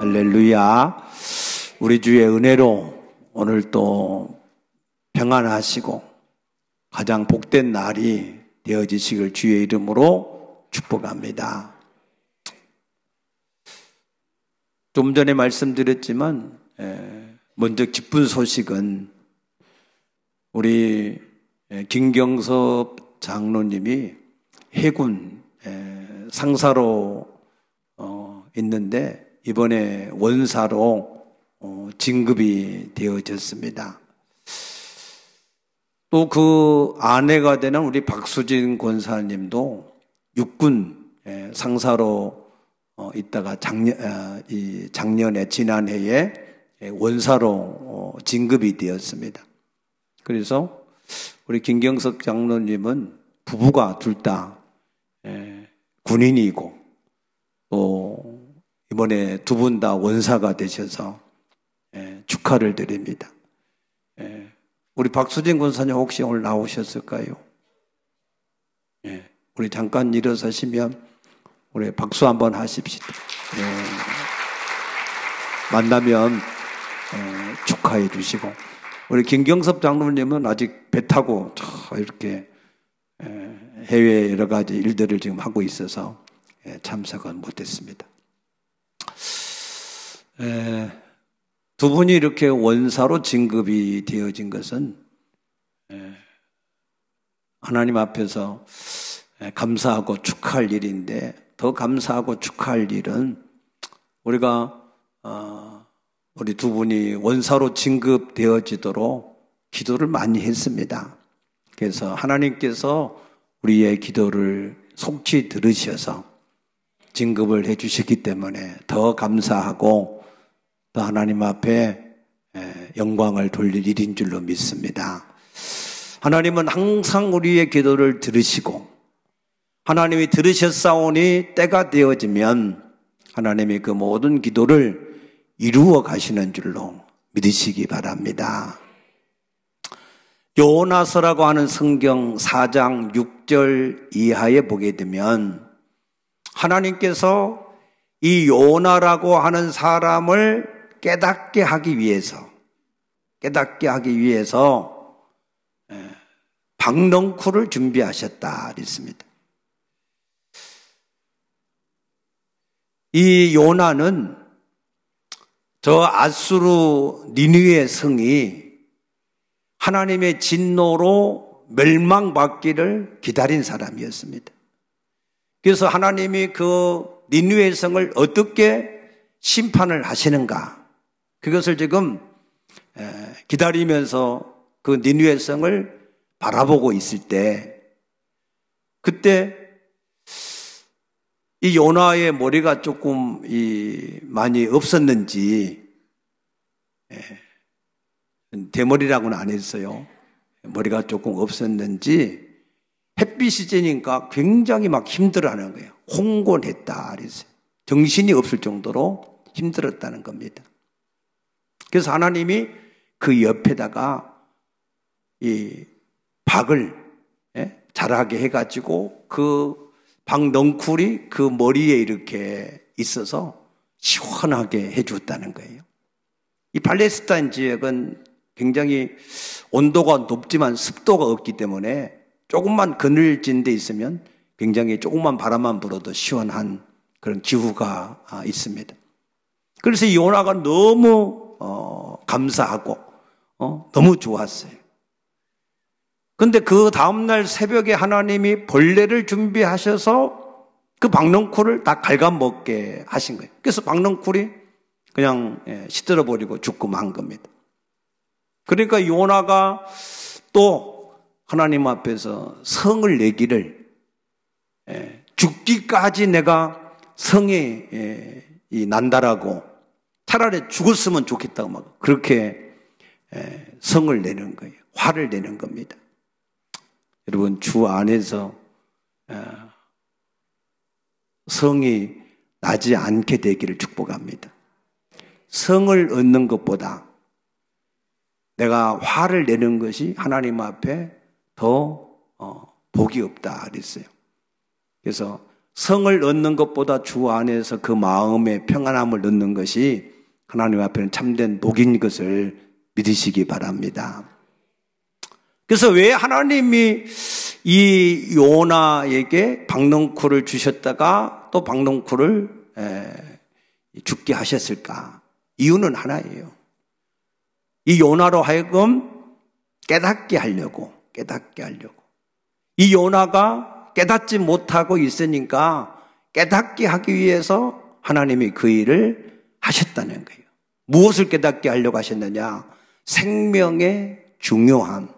할렐루야. 우리 주의 은혜로 오늘 또 평안하시고 가장 복된 날이 되어지시길 주의 이름으로 축복합니다. 좀 전에 말씀드렸지만 먼저 기쁜 소식은 우리 김경섭 장로님이 해군 상사로 있는데 이번에 원사로 진급이 되어졌습니다. 또 그 아내가 되는 우리 박수진 권사님도 육군 상사로 있다가 작년에 지난해에 원사로 진급이 되었습니다. 그래서 우리 김경석 장로님은 부부가 둘 다 군인이고 또 이번에 두 분 다 원사가 되셔서 축하를 드립니다. 우리 박수진 권사님 혹시 오늘 나오셨을까요? 우리 잠깐 일어서시면 우리 박수 한번 하십시다. 만나면 축하해 주시고 우리 김경섭 장로님은 아직 배 타고 이렇게 해외 여러 가지 일들을 지금 하고 있어서 참석은 못했습니다. 두 분이 이렇게 원사로 진급이 되어진 것은 하나님 앞에서 감사하고 축하할 일인데 더 감사하고 축하할 일은 우리가 우리 두 분이 원사로 진급되어지도록 기도를 많이 했습니다. 그래서 하나님께서 우리의 기도를 속히 들으셔서 진급을 해 주셨기 때문에 더 감사하고 또 하나님 앞에 영광을 돌릴 일인 줄로 믿습니다. 하나님은 항상 우리의 기도를 들으시고 하나님이 들으셨사오니 때가 되어지면 하나님이 그 모든 기도를 이루어 가시는 줄로 믿으시기 바랍니다. 요나서라고 하는 성경 4장 6절 이하에 보게 되면 하나님께서 이 요나라고 하는 사람을 깨닫게 하기 위해서 박넝쿨을 준비하셨다 그랬습니다. 이 요나는 저 아수르 니느웨 성이 하나님의 진노로 멸망받기를 기다린 사람이었습니다. 그래서 하나님이 그 니느웨 성을 어떻게 심판을 하시는가 그것을 지금 기다리면서 그 니느웨 성을 바라보고 있을 때 그때 이 요나의 머리가 조금 많이 없었는지 대머리라고는 안 했어요. 머리가 조금 없었는지 햇빛이 쬐니까 굉장히 막 힘들어하는 거예요. 홍곤했다 그랬어요. 정신이 없을 정도로 힘들었다는 겁니다. 그래서 하나님이 그 옆에다가 이 박을 자라게 해가지고 그 박넝쿨이 그 머리에 이렇게 있어서 시원하게 해주었다는 거예요. 이 팔레스타인 지역은 굉장히 온도가 높지만 습도가 없기 때문에 조금만 그늘진 데 있으면 굉장히 조금만 바람만 불어도 시원한 그런 기후가 있습니다. 그래서 이 요나가 너무 감사하고 너무 좋았어요. 근데 그 다음날 새벽에 하나님이 벌레를 준비하셔서 그 박넝쿨을 다 갉아먹게 하신 거예요. 그래서 박넝쿨이 그냥 시들어 버리고 죽고 만 겁니다. 그러니까 요나가 또 하나님 앞에서 성을 내기를 죽기까지 내가 성이 난다라고 차라리 죽었으면 좋겠다고 막 그렇게 성을 내는 거예요. 화를 내는 겁니다. 여러분 주 안에서 성이 나지 않게 되기를 축복합니다. 성을 얻는 것보다 내가 화를 내는 것이 하나님 앞에 더 복이 없다 그랬어요. 그래서 성을 얻는 것보다 주 안에서 그 마음의 평안함을 얻는 것이 하나님 앞에는 참된 복인 것을 믿으시기 바랍니다. 그래서 왜 하나님이 이 요나에게 박넝쿨을 주셨다가 또 박넝쿨을 죽게 하셨을까? 이유는 하나예요. 이 요나로 하여금 깨닫게 하려고. 이 요나가 깨닫지 못하고 있으니까 깨닫게 하기 위해서 하나님이 그 일을 하셨다는 거예요. 무엇을 깨닫게 하려고 하셨느냐? 생명의 중요함.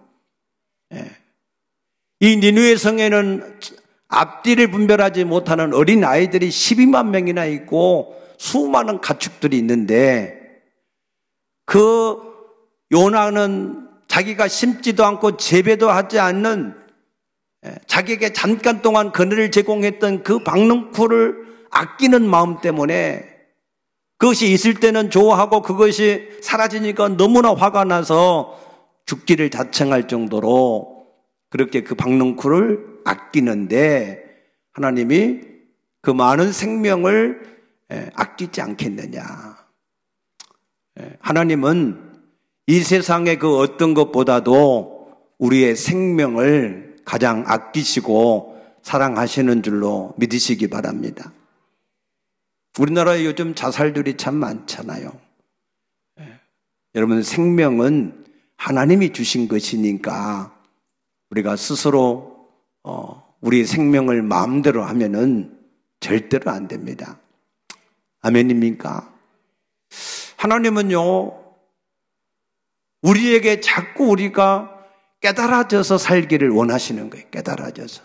이 니느웨 성에는 앞뒤를 분별하지 못하는 어린 아이들이 12만 명이나 있고 수많은 가축들이 있는데 그 요나는 자기가 심지도 않고 재배도 하지 않는 자기에게 잠깐 동안 그늘을 제공했던 그 박넝쿨을 아끼는 마음 때문에 그것이 있을 때는 좋아하고 그것이 사라지니까 너무나 화가 나서 죽기를 자청할 정도로 그렇게 그 박넝쿨을 아끼는데 하나님이 그 많은 생명을 아끼지 않겠느냐. 하나님은 이 세상의 그 어떤 것보다도 우리의 생명을 가장 아끼시고 사랑하시는 줄로 믿으시기 바랍니다. 우리나라에 요즘 자살들이 참 많잖아요. 여러분, 생명은 하나님이 주신 것이니까 우리가 스스로 우리의 생명을 마음대로 하면은 절대로 안 됩니다. 아멘입니까? 하나님은요, 우리에게 자꾸 우리가 깨달아져서 살기를 원하시는 거예요. 깨달아져서.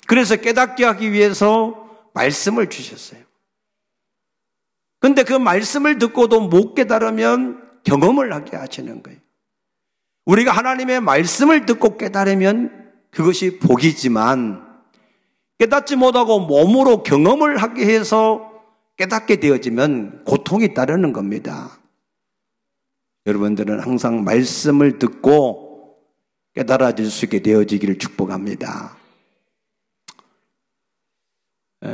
그래서 깨닫게 하기 위해서 말씀을 주셨어요. 근데 그 말씀을 듣고도 못 깨달으면 경험을 하게 하시는 거예요. 우리가 하나님의 말씀을 듣고 깨달으면 그것이 복이지만 깨닫지 못하고 몸으로 경험을 하게 해서 깨닫게 되어지면 고통이 따르는 겁니다. 여러분들은 항상 말씀을 듣고 깨달아질 수 있게 되어지기를 축복합니다.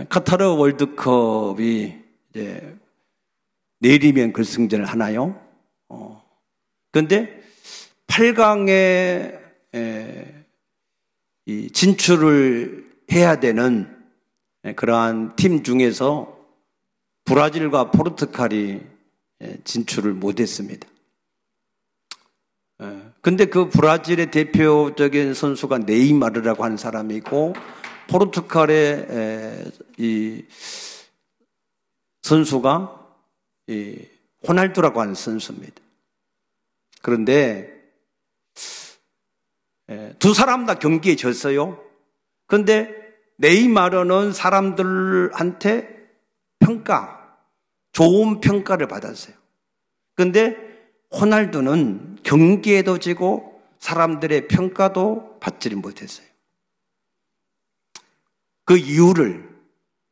카타르 월드컵이 이제 내일이면 결승전을 하나요? 그런데 8강에 진출을 해야 되는 그러한 팀 중에서 브라질과 포르투갈이 진출을 못했습니다. 근데 그 브라질의 대표적인 선수가 네이마르라고 하는 사람이고 포르투갈의 이 선수가 호날두라고 하는 선수입니다. 그런데 두 사람 다 경기에 졌어요. 그런데 네이마르는 사람들한테 좋은 평가를 받았어요. 그런데 호날두는 경기에도 지고 사람들의 평가도 받지를 못했어요. 그 이유를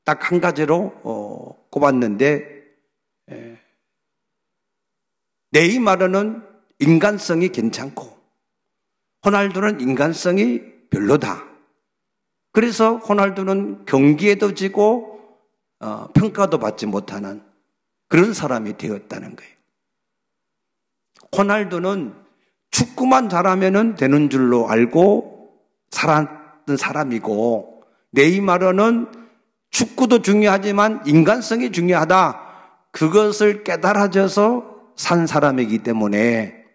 딱 한 가지로 꼽았는데 네이마르는 인간성이 괜찮고 호날두는 인간성이 별로다. 그래서 호날두는 경기에도 지고 평가도 받지 못하는 그런 사람이 되었다는 거예요. 호날두는 축구만 잘하면 되는 줄로 알고 살았던 사람이고 네이마르는 축구도 중요하지만 인간성이 중요하다. 그것을 깨달아져서 산 사람이기 때문에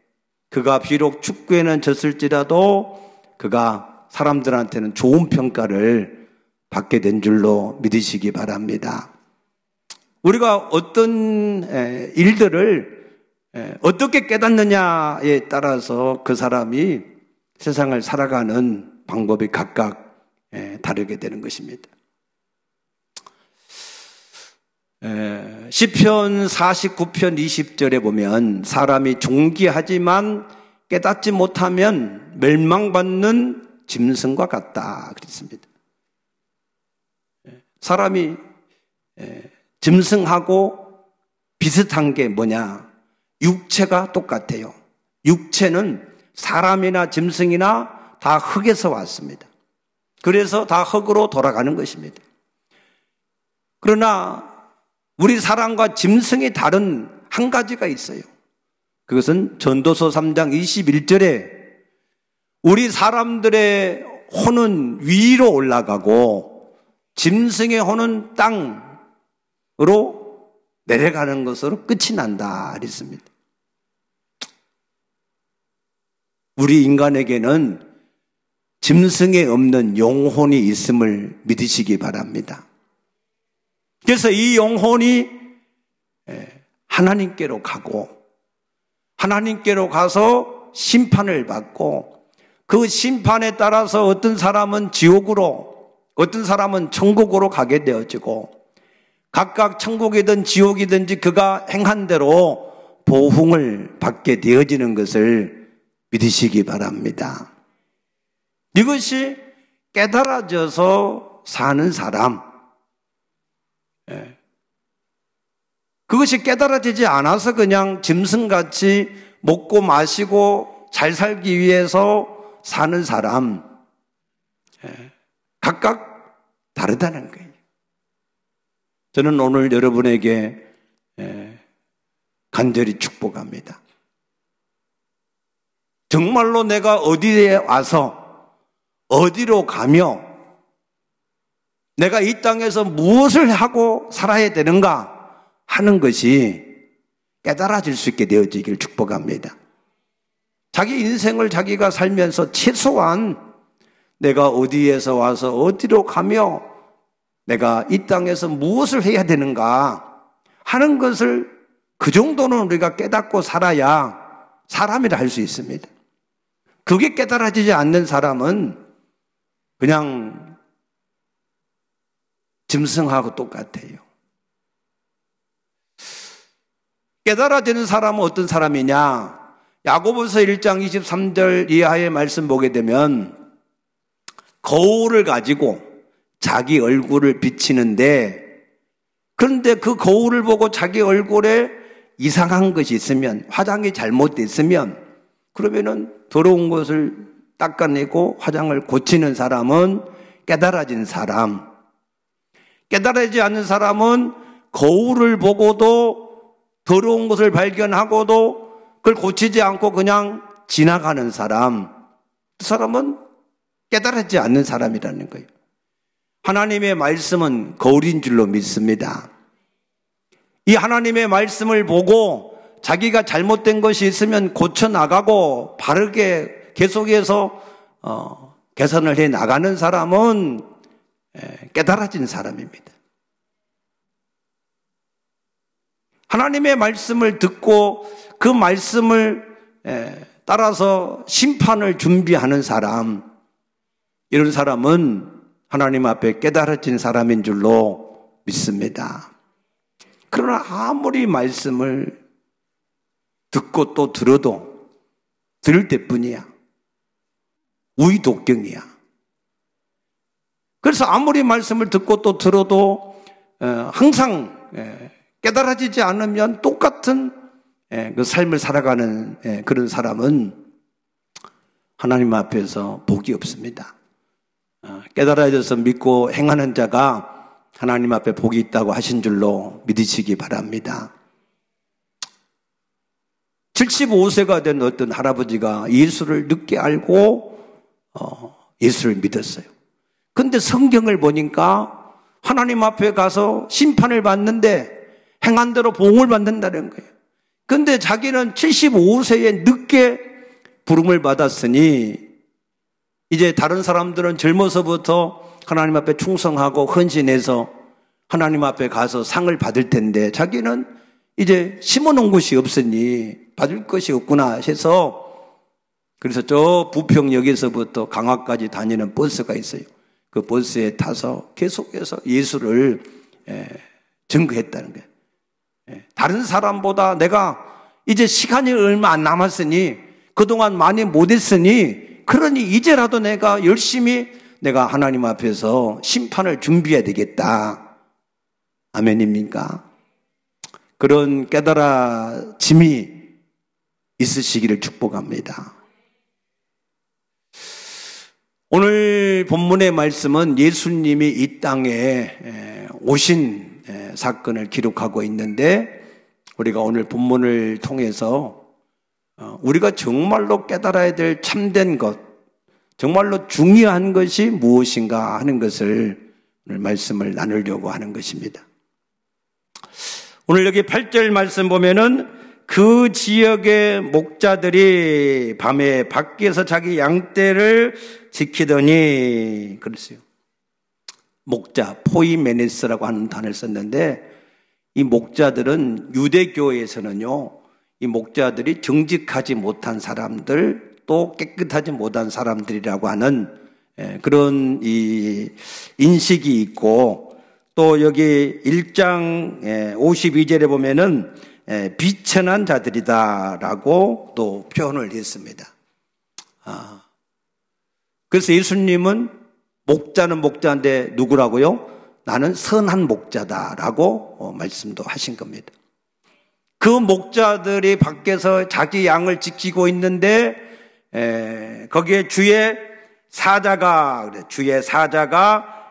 그가 비록 축구에는 졌을지라도 그가 사람들한테는 좋은 평가를 받게 된 줄로 믿으시기 바랍니다. 우리가 어떤 일들을 어떻게 깨닫느냐에 따라서 그 사람이 세상을 살아가는 방법이 각각 다르게 되는 것입니다. 시편 49편 20절에 보면 사람이 존귀하지만 깨닫지 못하면 멸망받는 짐승과 같다 그랬습니다. 사람이 짐승하고 비슷한 게 뭐냐? 육체가 똑같아요. 육체는 사람이나 짐승이나 다 흙에서 왔습니다. 그래서 다 흙으로 돌아가는 것입니다. 그러나 우리 사람과 짐승이 다른 한 가지가 있어요. 그것은 전도서 3장 21절에 우리 사람들의 혼은 위로 올라가고 짐승의 혼은 땅으로 내려가는 것으로 끝이 난다 그랬습니다. 우리 인간에게는 짐승에 없는 영혼이 있음을 믿으시기 바랍니다. 그래서 이 영혼이 하나님께로 가고 하나님께로 가서 심판을 받고 그 심판에 따라서 어떤 사람은 지옥으로 어떤 사람은 천국으로 가게 되어지고 각각 천국이든 지옥이든지 그가 행한 대로 보응을 받게 되어지는 것을 믿으시기 바랍니다. 이것이 깨달아져서 사는 사람, 그것이 깨달아지지 않아서 그냥 짐승같이 먹고 마시고 잘 살기 위해서 사는 사람, 각각 다르다는 거예요. 저는 오늘 여러분에게 간절히 축복합니다. 정말로 내가 어디에 와서 어디로 가며 내가 이 땅에서 무엇을 하고 살아야 되는가 하는 것이 깨달아질 수 있게 되어지길 축복합니다. 자기 인생을 자기가 살면서 최소한 내가 어디에서 와서 어디로 가며 내가 이 땅에서 무엇을 해야 되는가 하는 것을 그 정도는 우리가 깨닫고 살아야 사람이라 할 수 있습니다. 그게 깨달아지지 않는 사람은 그냥 짐승하고 똑같아요. 깨달아지는 사람은 어떤 사람이냐? 야고보서 1장 23절 이하의 말씀 보게 되면 거울을 가지고 자기 얼굴을 비치는데 그런데 그 거울을 보고 자기 얼굴에 이상한 것이 있으면 화장이 잘못됐으면 그러면은 더러운 것을 닦아내고 화장을 고치는 사람은 깨달아진 사람, 깨달아지지 않는 사람은 거울을 보고도 더러운 것을 발견하고도 그걸 고치지 않고 그냥 지나가는 사람, 그 사람은 깨달아지지 않는 사람이라는 거예요. 하나님의 말씀은 거울인 줄로 믿습니다. 이 하나님의 말씀을 보고 자기가 잘못된 것이 있으면 고쳐나가고 바르게 계속해서 개선을 해 나가는 사람은 깨달아진 사람입니다. 하나님의 말씀을 듣고 그 말씀을 따라서 심판을 준비하는 사람, 이런 사람은 하나님 앞에 깨달아진 사람인 줄로 믿습니다. 그러나 아무리 말씀을 듣고 또 들어도 들을 때뿐이야. 우의독경이야. 그래서 아무리 말씀을 듣고 또 들어도 항상 깨달아지지 않으면 똑같은 그 삶을 살아가는 그런 사람은 하나님 앞에서 복이 없습니다. 깨달아져서 믿고 행하는 자가 하나님 앞에 복이 있다고 하신 줄로 믿으시기 바랍니다. 75세가 된 어떤 할아버지가 예수를 늦게 알고 예수를 믿었어요. 그런데 성경을 보니까 하나님 앞에 가서 심판을 받는데 행한 대로 보응을 받는다는 거예요. 그런데 자기는 75세에 늦게 부름을 받았으니 이제 다른 사람들은 젊어서부터 하나님 앞에 충성하고 헌신해서 하나님 앞에 가서 상을 받을 텐데 자기는 이제 심어놓은 곳이 없으니 받을 것이 없구나 해서 그래서 저 부평역에서부터 강화까지 다니는 버스가 있어요. 그 버스에 타서 계속해서 예수를 증거했다는 거예요. 다른 사람보다 내가 이제 시간이 얼마 안 남았으니 그동안 많이 못했으니 그러니 이제라도 내가 열심히 내가 하나님 앞에서 심판을 준비해야 되겠다. 아멘입니까? 그런 깨달아짐이 있으시기를 축복합니다. 오늘 본문의 말씀은 예수님이 이 땅에 오신 사건을 기록하고 있는데, 우리가 오늘 본문을 통해서 우리가 정말로 깨달아야 될 참된 것, 정말로 중요한 것이 무엇인가 하는 것을 오늘 말씀을 나누려고 하는 것입니다. 오늘 여기 8절 말씀 보면은 그 지역의 목자들이 밤에 밖에서 자기 양떼를 지키더니, 그랬어요. 목자, 포이메네스라고 하는 단어를 썼는데, 이 목자들은 유대교에서는요, 이 목자들이 정직하지 못한 사람들, 또 깨끗하지 못한 사람들이라고 하는 그런 이 인식이 있고, 또 여기 1장 52절에 보면은 비천한 자들이다라고 또 표현을 했습니다. 그래서 예수님은 목자는 목자인데 누구라고요? 나는 선한 목자다라고 말씀도 하신 겁니다. 그 목자들이 밖에서 자기 양을 지키고 있는데 거기에 주의 사자가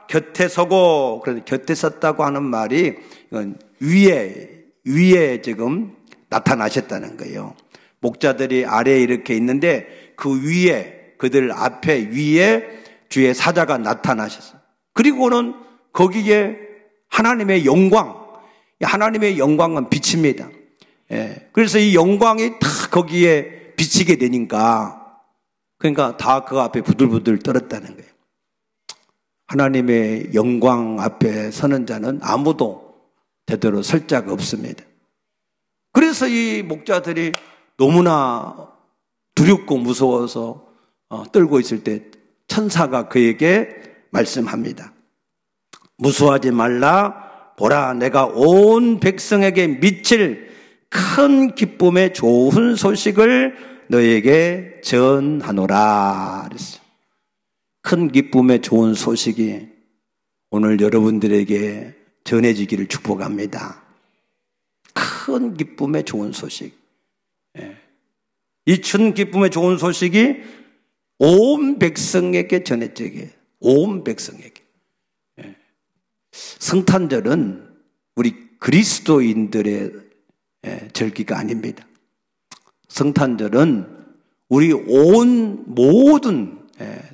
곁에 서고, 그래서 곁에 섰다고 하는 말이 이건 위에 지금 나타나셨다는 거예요. 목자들이 아래에 이렇게 있는데 그 위에, 그들 앞에 위에 주의 사자가 나타나셨어요. 그리고는 거기에 하나님의 영광은 빛입니다. 그래서 이 영광이 다 거기에 비치게 되니까, 그러니까 다 그 앞에 부들부들 떨었다는 거예요. 하나님의 영광 앞에 서는 자는 아무도 제대로 설 자가 없습니다. 그래서 이 목자들이 너무나 두렵고 무서워서 떨고 있을 때 천사가 그에게 말씀합니다. 무수하지 말라. 보라, 내가 온 백성에게 미칠 큰 기쁨의 좋은 소식을 너에게 전하노라 그랬어요. 큰 기쁨의 좋은 소식이 오늘 여러분들에게 전해지기를 축복합니다. 큰 기쁨의 좋은 소식. 이 큰 기쁨의 좋은 소식이 온 백성에게 전해지게. 온 백성에게. 성탄절은 우리 그리스도인들의 절기가 아닙니다. 성탄절은 우리 온 모든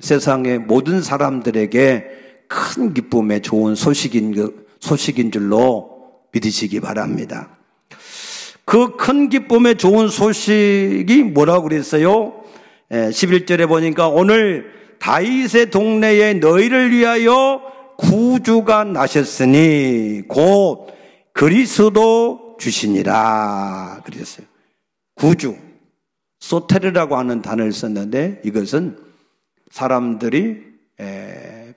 세상의 모든 사람들에게 큰 기쁨의 좋은 소식인 줄로 믿으시기 바랍니다. 그 큰 기쁨의 좋은 소식이 뭐라고 그랬어요? 11절에 보니까 오늘 다윗의 동네에 너희를 위하여 구주가 나셨으니 곧 그리스도 주시니라 그랬어요. 구주, 소테르라고 하는 단어를 썼는데 이것은 사람들이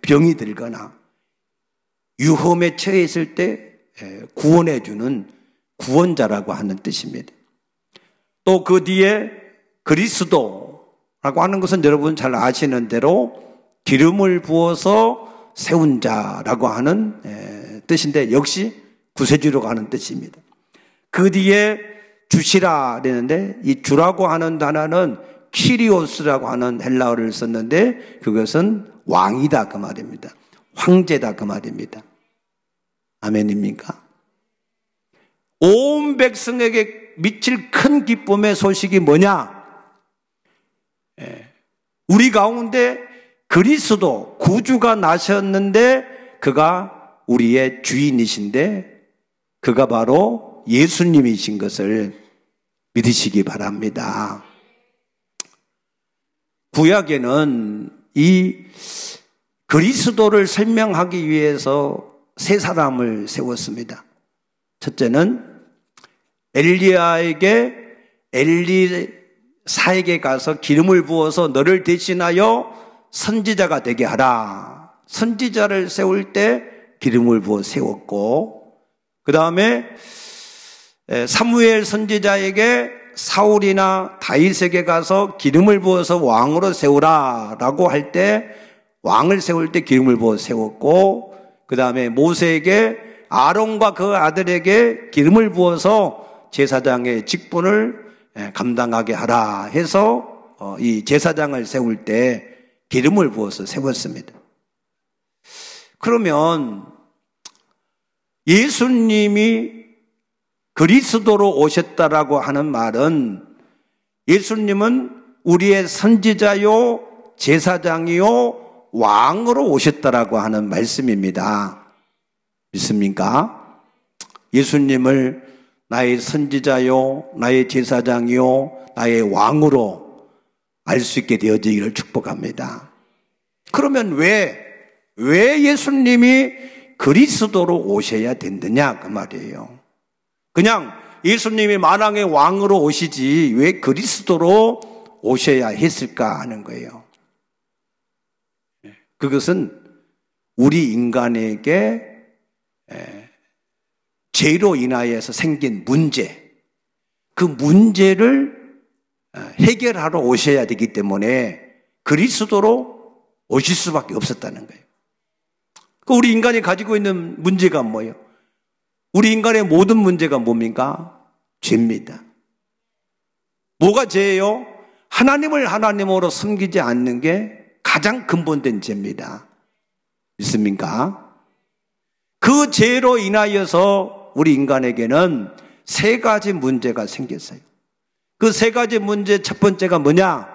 병이 들거나 위험에 처해 있을 때 구원해 주는 구원자라고 하는 뜻입니다. 또 그 뒤에 그리스도라고 하는 것은 여러분 잘 아시는 대로 기름을 부어서 세운 자라고 하는 뜻인데 역시 구세주라고 하는 뜻입니다. 그 뒤에 주시라 그랬는데 이 주라고 하는 단어는 키리오스라고 하는 헬라어를 썼는데 그것은 왕이다 그 말입니다. 황제다 그 말입니다. 아멘입니까? 온 백성에게 미칠 큰 기쁨의 소식이 뭐냐? 우리 가운데 그리스도 구주가 나셨는데 그가 우리의 주인이신데 그가 바로 예수님이신 것을 믿으시기 바랍니다. 구약에는 이 그리스도를 설명하기 위해서 세 사람을 세웠습니다. 첫째는 엘리야에게 엘리사에게 가서 기름을 부어서 너를 대신하여 선지자가 되게 하라. 선지자를 세울 때 기름을 부어 세웠고 그 다음에 사무엘 선지자에게 사울이나 다윗에게 가서 기름을 부어서 왕으로 세우라 라고 할 때 왕을 세울 때 기름을 부어 세웠고 그 다음에 모세에게 아론과 그 아들에게 기름을 부어서 제사장의 직분을 감당하게 하라 해서 이 제사장을 세울 때 기름을 부어서 세웠습니다. 그러면 예수님이 그리스도로 오셨다라고 하는 말은 예수님은 우리의 선지자요, 제사장이요, 왕으로 오셨다라고 하는 말씀입니다. 믿습니까? 예수님을 나의 선지자요, 나의 제사장이요, 나의 왕으로 알 수 있게 되어지기를 축복합니다. 그러면 왜 예수님이 그리스도로 오셔야 된느냐 그 말이에요. 그냥 예수님이 만왕의 왕으로 오시지 왜 그리스도로 오셔야 했을까 하는 거예요. 그것은 우리 인간에게 죄로 인하여서 생긴 문제, 그 문제를 해결하러 오셔야 되기 때문에 그리스도로 오실 수밖에 없었다는 거예요. 우리 인간이 가지고 있는 문제가 뭐예요? 우리 인간의 모든 문제가 뭡니까? 죄입니다. 뭐가 죄예요? 하나님을 하나님으로 섬기지 않는 게 가장 근본된 죄입니다. 믿습니까? 그 죄로 인하여서 우리 인간에게는 세 가지 문제가 생겼어요. 그 세 가지 문제 첫 번째가 뭐냐?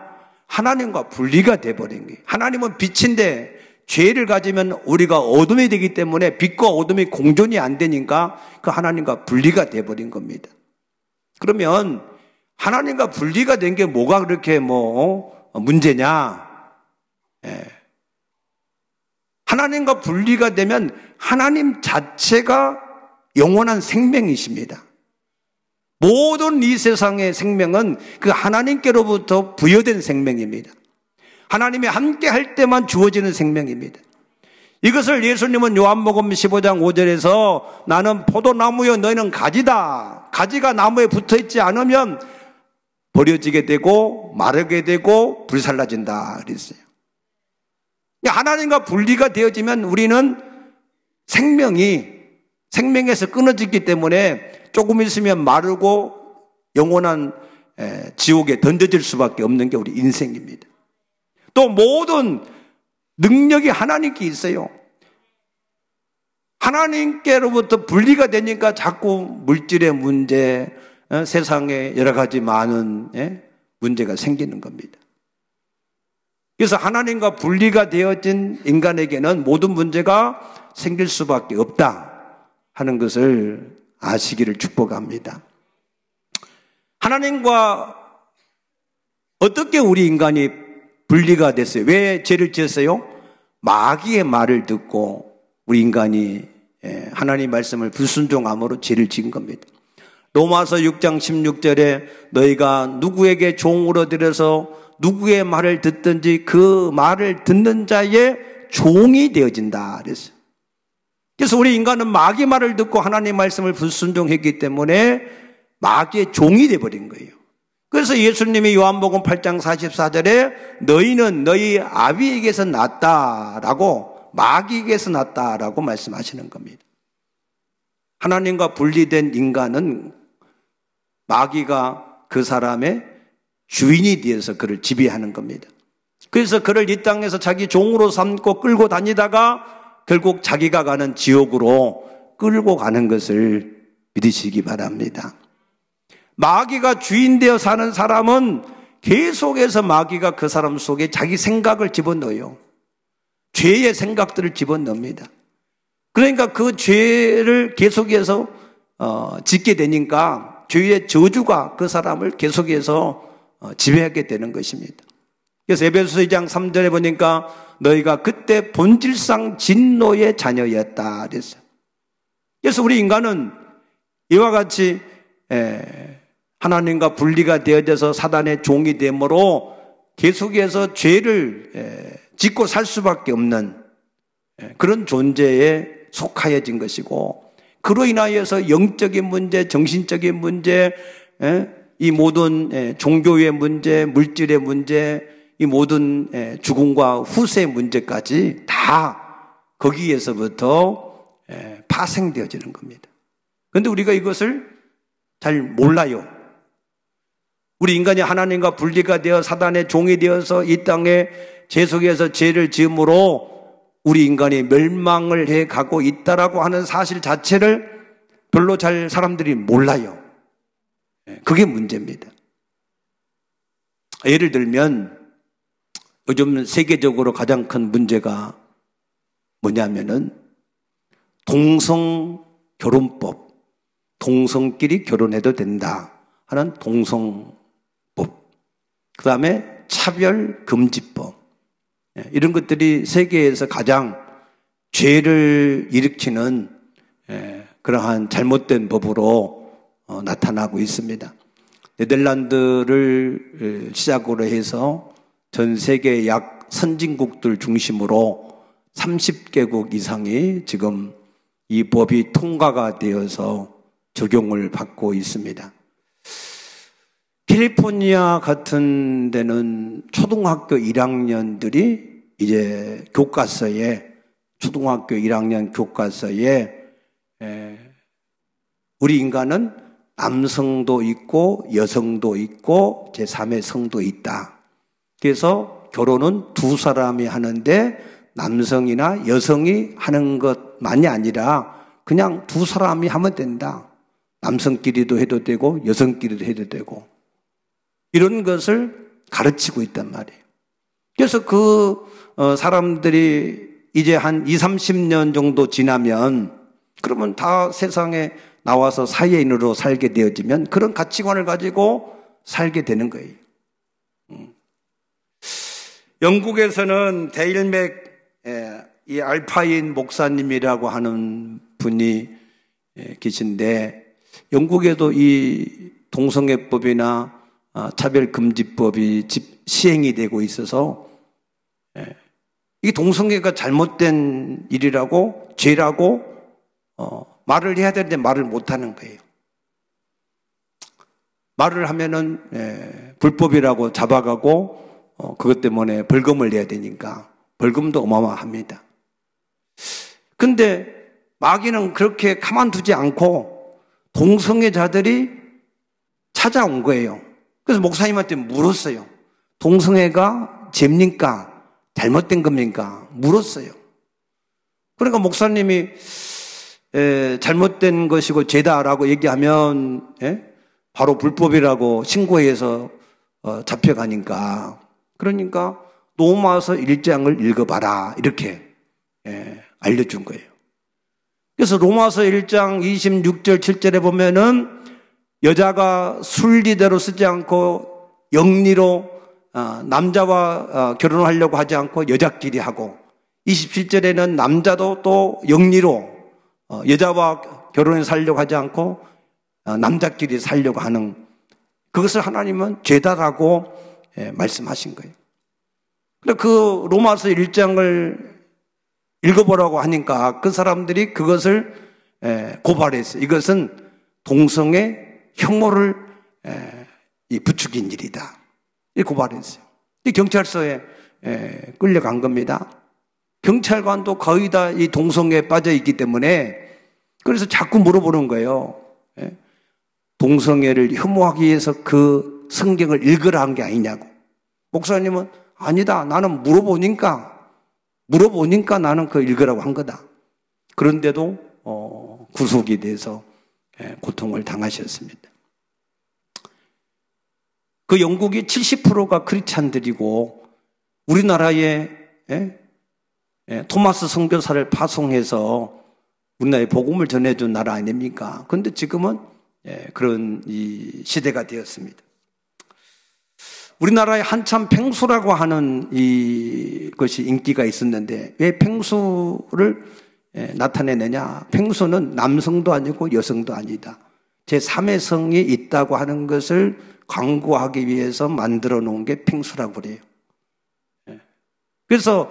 하나님과 분리가 돼버린 거예요. 하나님은 빛인데 죄를 가지면 우리가 어둠이 되기 때문에 빛과 어둠이 공존이 안 되니까 그 하나님과 분리가 돼버린 겁니다. 그러면 하나님과 분리가 된 게 뭐가 그렇게 문제냐? 하나님과 분리가 되면 하나님 자체가 영원한 생명이십니다. 모든 이 세상의 생명은 그 하나님께로부터 부여된 생명입니다. 하나님이 함께 할 때만 주어지는 생명입니다. 이것을 예수님은 요한복음 15장 5절에서 나는 포도나무여 너희는 가지다. 가지가 나무에 붙어있지 않으면 버려지게 되고 마르게 되고 불살라진다 그랬어요. 하나님과 분리가 되어지면 우리는 생명에서 끊어지기 때문에 조금 있으면 마르고 영원한 지옥에 던져질 수밖에 없는 게 우리 인생입니다. 또 모든 능력이 하나님께 있어요. 하나님께로부터 분리가 되니까 자꾸 물질의 문제, 세상에 여러 가지 많은 문제가 생기는 겁니다. 그래서 하나님과 분리가 되어진 인간에게는 모든 문제가 생길 수밖에 없다 하는 것을 아시기를 축복합니다. 하나님과 어떻게 우리 인간이 분리가 됐어요? 왜 죄를 지었어요? 마귀의 말을 듣고 우리 인간이 하나님 말씀을 불순종함으로 죄를 지은 겁니다. 로마서 6장 16절에 너희가 누구에게 종으로 들여서 누구의 말을 듣든지 그 말을 듣는 자의 종이 되어진다 그랬어요. 그래서 우리 인간은 마귀 말을 듣고 하나님 말씀을 불순종했기 때문에 마귀의 종이 되어버린 거예요. 그래서 예수님이 요한복음 8장 44절에 너희는 너희 아비에게서 났다라고, 마귀에게서 났다라고 말씀하시는 겁니다. 하나님과 분리된 인간은 마귀가 그 사람의 주인이 되어서 그를 지배하는 겁니다. 그래서 그를 이 땅에서 자기 종으로 삼고 끌고 다니다가 결국 자기가 가는 지옥으로 끌고 가는 것을 믿으시기 바랍니다. 마귀가 주인 되어 사는 사람은 계속해서 마귀가 그 사람 속에 자기 생각을 집어넣어요. 죄의 생각들을 집어넣습니다. 그러니까 그 죄를 계속해서 짓게 되니까 죄의 저주가 그 사람을 계속해서 지배하게 되는 것입니다. 그래서 에베소서 2장 3절에 보니까 너희가 그때 본질상 진노의 자녀였다 그랬어요. 그래서 우리 인간은 이와 같이 하나님과 분리가 되어져서 사단의 종이 되므로 계속해서 죄를 짓고 살 수밖에 없는 그런 존재에 속하여진 것이고, 그로 인하여서 영적인 문제, 정신적인 문제, 이 모든 종교의 문제, 물질의 문제, 이 모든 죽음과 후세의 문제까지 다 거기에서부터 파생되어지는 겁니다. 그런데 우리가 이것을 잘 몰라요. 우리 인간이 하나님과 분리가 되어 사단의 종이 되어서 이 땅에 죄 속에서 죄를 지음으로 우리 인간이 멸망을 해 가고 있다라고 하는 사실 자체를 별로 잘 사람들이 몰라요. 그게 문제입니다. 예를 들면 요즘 세계적으로 가장 큰 문제가 뭐냐면은 동성결혼법, 동성끼리 결혼해도 된다 하는 동성법, 그 다음에 차별금지법, 이런 것들이 세계에서 가장 죄를 일으키는 그러한 잘못된 법으로 나타나고 있습니다. 네덜란드를 시작으로 해서 전 세계 약 선진국들 중심으로 30개국 이상이 지금 이 법이 통과가 되어서 적용을 받고 있습니다. 캘리포니아 같은 데는 초등학교 1학년들이 이제 교과서에, 초등학교 1학년 교과서에 우리 인간은 남성도 있고 여성도 있고 제3의 성도 있다. 그래서 결혼은 두 사람이 하는데 남성이나 여성이 하는 것만이 아니라 그냥 두 사람이 하면 된다. 남성끼리도 해도 되고 여성끼리도 해도 되고 이런 것을 가르치고 있단 말이에요. 그래서 그 사람들이 이제 한 20, 30년 정도 지나면 그러면 다 세상에 나와서 사회인으로 살게 되어지면 그런 가치관을 가지고 살게 되는 거예요. 영국에서는 데일맥 이 알파인 목사님이라고 하는 분이 계신데 영국에도 이 동성애법이나 차별금지법이 시행이 되고 있어서 이 동성애가 잘못된 일이라고 죄라고 말을 해야 되는데 말을 못하는 거예요. 말을 하면은 불법이라고 잡아가고 그것 때문에 벌금을 내야 되니까 벌금도 어마어마합니다. 근데 마귀는 그렇게 가만두지 않고 동성애자들이 찾아온 거예요. 그래서 목사님한테 물었어요. 동성애가 죄입니까? 잘못된 겁니까? 물었어요. 그러니까 목사님이 잘못된 것이고 죄다라고 얘기하면 바로 불법이라고 신고해서 잡혀가니까, 그러니까 로마서 1장을 읽어봐라 이렇게 알려준 거예요. 그래서 로마서 1장 26절 7절에 보면은 여자가 순리대로 쓰지 않고 영리로 남자와 결혼하려고 하지 않고 여자끼리 하고, 27절에는 남자도 또 영리로 여자와 결혼해 살려고 하지 않고 남자끼리 살려고 하는, 그것을 하나님은 죄다라고 말씀하신 거예요. 근데 그 로마서 1장을 읽어보라고 하니까 그 사람들이 그것을 고발했어요. 이것은 동성애 혐오를 부추긴 일이다. 이렇게 고발했어요. 경찰서에 끌려간 겁니다. 경찰관도 거의 다 이 동성애에 빠져 있기 때문에 그래서 자꾸 물어보는 거예요. 동성애를 혐오하기 위해서 그 성경을 읽으라 한 게 아니냐고. 목사님은 아니다. 나는 물어보니까 나는 그 읽으라고 한 거다. 그런데도 구속이 돼서 고통을 당하셨습니다. 그 영국이 70%가 크리스찬들이고 우리나라에 토마스 선교사를 파송해서 우리나라에 복음을 전해준 나라 아닙니까? 그런데 지금은 그런 이 시대가 되었습니다. 우리나라에 한참 팽수라고 하는 이것이 인기가 있었는데 왜 팽수를 나타내느냐? 팽수는 남성도 아니고 여성도 아니다. 제3의 성이 있다고 하는 것을 강구하기 위해서 만들어 놓은 게 팽수라고 그래요. 그래서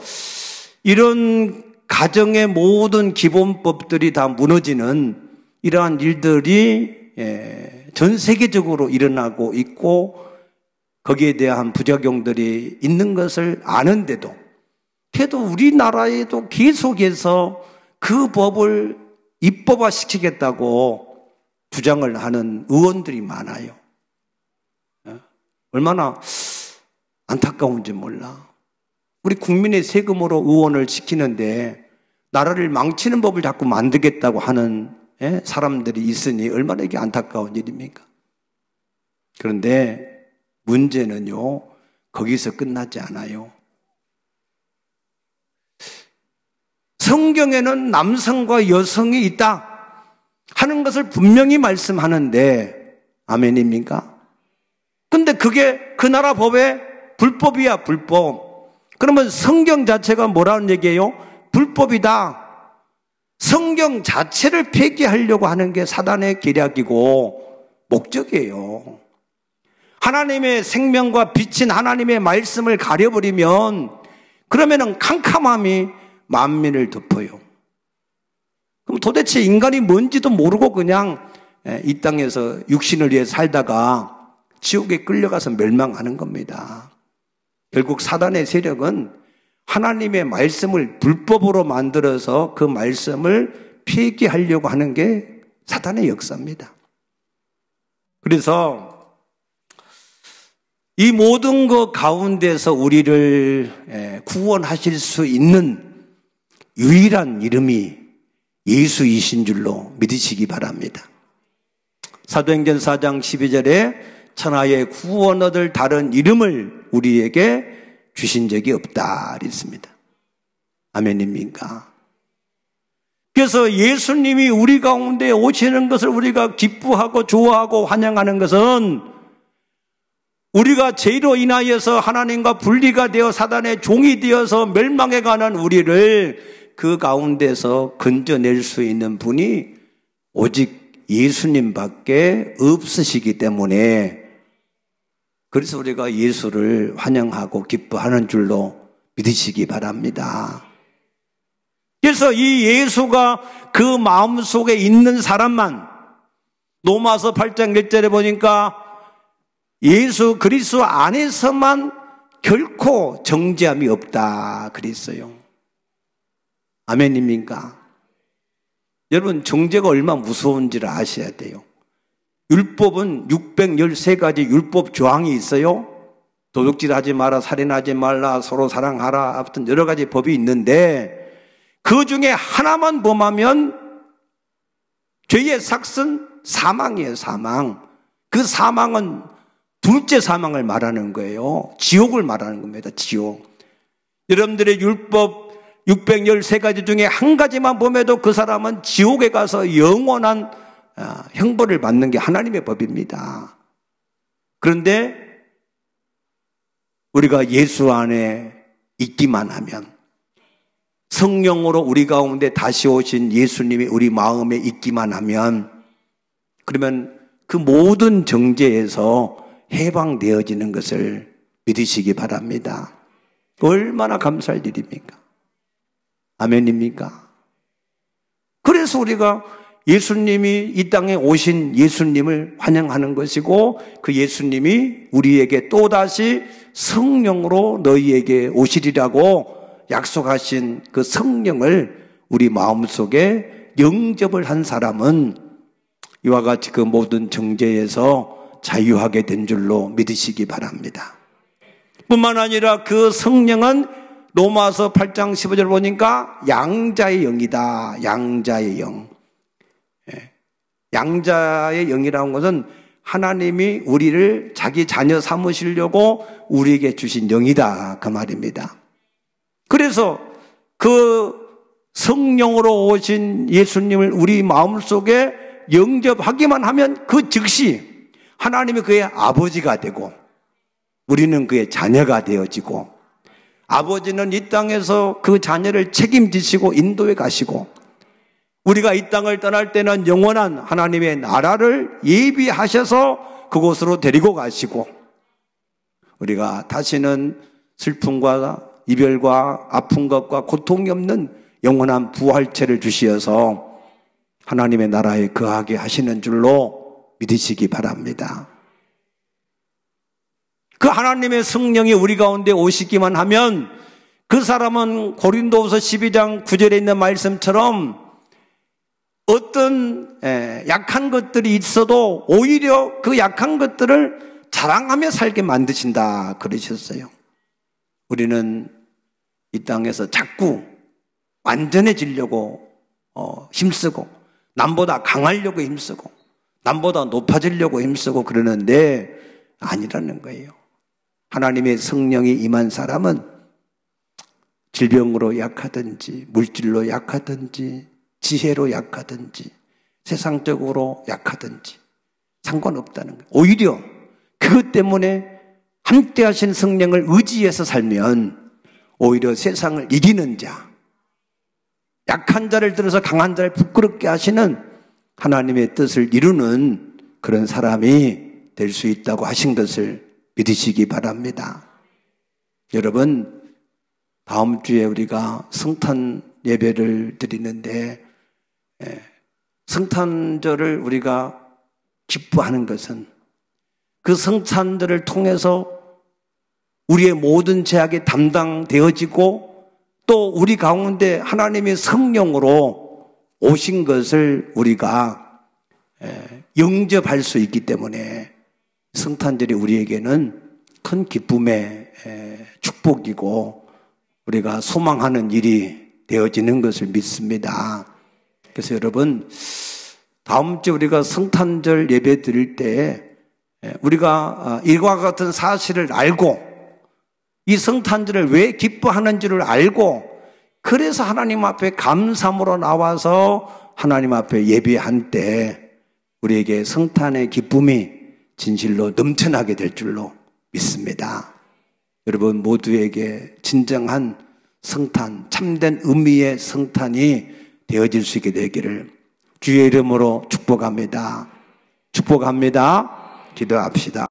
이런 가정의 모든 기본법들이 다 무너지는 이러한 일들이 전 세계적으로 일어나고 있고 거기에 대한 부작용들이 있는 것을 아는데도 그래도 우리나라에도 계속해서 그 법을 입법화시키겠다고 주장을 하는 의원들이 많아요. 얼마나 안타까운지 몰라. 우리 국민의 세금으로 의원을 시키는데 나라를 망치는 법을 자꾸 만들겠다고 하는 사람들이 있으니 얼마나 이게 안타까운 일입니까? 그런데 문제는요, 거기서 끝나지 않아요. 성경에는 남성과 여성이 있다 하는 것을 분명히 말씀하는데, 아멘입니까? 근데 그게 그 나라 법에 불법이야, 불법. 그러면 성경 자체가 뭐라는 얘기예요? 불법이다. 성경 자체를 폐기하려고 하는 게 사단의 계략이고 목적이에요. 하나님의 생명과 빛인 하나님의 말씀을 가려버리면 그러면은 캄캄함이 만민을 덮어요. 그럼 도대체 인간이 뭔지도 모르고 그냥 이 땅에서 육신을 위해 살다가 지옥에 끌려가서 멸망하는 겁니다. 결국 사단의 세력은 하나님의 말씀을 불법으로 만들어서 그 말씀을 폐기하려고 하는 게 사단의 역사입니다. 그래서 이 모든 것 가운데서 우리를 구원하실 수 있는 유일한 이름이 예수이신 줄로 믿으시기 바랍니다. 사도행전 4장 12절에 천하의 구원 얻을 다른 이름을 우리에게 주신 적이 없다 그랬습니다. 아멘입니까? 그래서 예수님이 우리 가운데 오시는 것을 우리가 기뻐하고 좋아하고 환영하는 것은 우리가 죄로 인하여서 하나님과 분리가 되어 사단의 종이 되어서 멸망해 가는 우리를 그 가운데서 건져낼 수 있는 분이 오직 예수님밖에 없으시기 때문에, 그래서 우리가 예수를 환영하고 기뻐하는 줄로 믿으시기 바랍니다. 그래서 이 예수가 그 마음속에 있는 사람만, 로마서 8장 1절에 보니까 예수 그리스도 안에서만 결코 정죄함이 없다 그랬어요. 아멘입니까? 여러분, 정죄가 얼마나 무서운지를 아셔야 돼요. 율법은 613가지 율법 조항이 있어요. 도둑질하지 마라, 살인하지 말라, 서로 사랑하라, 아무튼 여러 가지 법이 있는데 그 중에 하나만 범하면 죄의 삭은 사망이에요, 사망. 그 사망은 둘째 사망을 말하는 거예요. 지옥을 말하는 겁니다, 지옥. 여러분들의 율법 613가지 중에 한 가지만 범해도 그 사람은 지옥에 가서 영원한 형벌을 받는 게 하나님의 법입니다. 그런데 우리가 예수 안에 있기만 하면, 성령으로 우리 가운데 다시 오신 예수님이 우리 마음에 있기만 하면, 그러면 그 모든 정죄에서 해방되어지는 것을 믿으시기 바랍니다. 얼마나 감사할 일입니까? 아멘입니까? 그래서 우리가 예수님이 이 땅에 오신 예수님을 환영하는 것이고, 그 예수님이 우리에게 또다시 성령으로 너희에게 오시리라고 약속하신 그 성령을 우리 마음속에 영접을 한 사람은 이와 같이 그 모든 정죄에서 자유하게 된 줄로 믿으시기 바랍니다. 뿐만 아니라 그 성령은 로마서 8장 15절 보니까 양자의 영이다. 양자의 영. 양자의 영이라는 것은 하나님이 우리를 자기 자녀 삼으시려고 우리에게 주신 영이다, 그 말입니다. 그래서 그 성령으로 오신 예수님을 우리 마음속에 영접하기만 하면 그 즉시 하나님이 그의 아버지가 되고 우리는 그의 자녀가 되어지고, 아버지는 이 땅에서 그 자녀를 책임지시고 인도해 가시고, 우리가 이 땅을 떠날 때는 영원한 하나님의 나라를 예비하셔서 그곳으로 데리고 가시고, 우리가 다시는 슬픔과 이별과 아픈 것과 고통이 없는 영원한 부활체를 주시어서 하나님의 나라에 거하게 하시는 줄로 믿으시기 바랍니다. 그 하나님의 성령이 우리 가운데 오시기만 하면 그 사람은 고린도후서 12장 9절에 있는 말씀처럼 어떤 약한 것들이 있어도 오히려 그 약한 것들을 자랑하며 살게 만드신다 그러셨어요. 우리는 이 땅에서 자꾸 완전해지려고 힘쓰고, 남보다 강하려고 힘쓰고, 남보다 높아지려고 힘쓰고 그러는데 아니라는 거예요. 하나님의 성령이 임한 사람은 질병으로 약하든지, 물질로 약하든지, 지혜로 약하든지, 세상적으로 약하든지 상관없다는 거예요. 오히려 그것 때문에 함께 하신 성령을 의지해서 살면 오히려 세상을 이기는 자, 약한 자를 들어서 강한 자를 부끄럽게 하시는 하나님의 뜻을 이루는 그런 사람이 될 수 있다고 하신 것을 믿으시기 바랍니다. 여러분, 다음 주에 우리가 성탄 예배를 드리는데, 성탄절을 우리가 기뻐하는 것은 그 성탄절을 통해서 우리의 모든 죄악이 담당되어지고 또 우리 가운데 하나님의 성령으로 오신 것을 우리가 영접할 수 있기 때문에 성탄절이 우리에게는 큰 기쁨의 축복이고 우리가 소망하는 일이 되어지는 것을 믿습니다. 그래서 여러분, 다음 주에 우리가 성탄절 예배 드릴 때 우리가 이와 같은 사실을 알고 이 성탄절을 왜 기뻐하는지를 알고 그래서 하나님 앞에 감사함으로 나와서 하나님 앞에 예배한 때 우리에게 성탄의 기쁨이 진실로 넘쳐나게 될 줄로 믿습니다. 여러분 모두에게 진정한 성탄, 참된 의미의 성탄이 되어질 수 있게 되기를 주의 이름으로 축복합니다. 축복합니다. 기도합시다.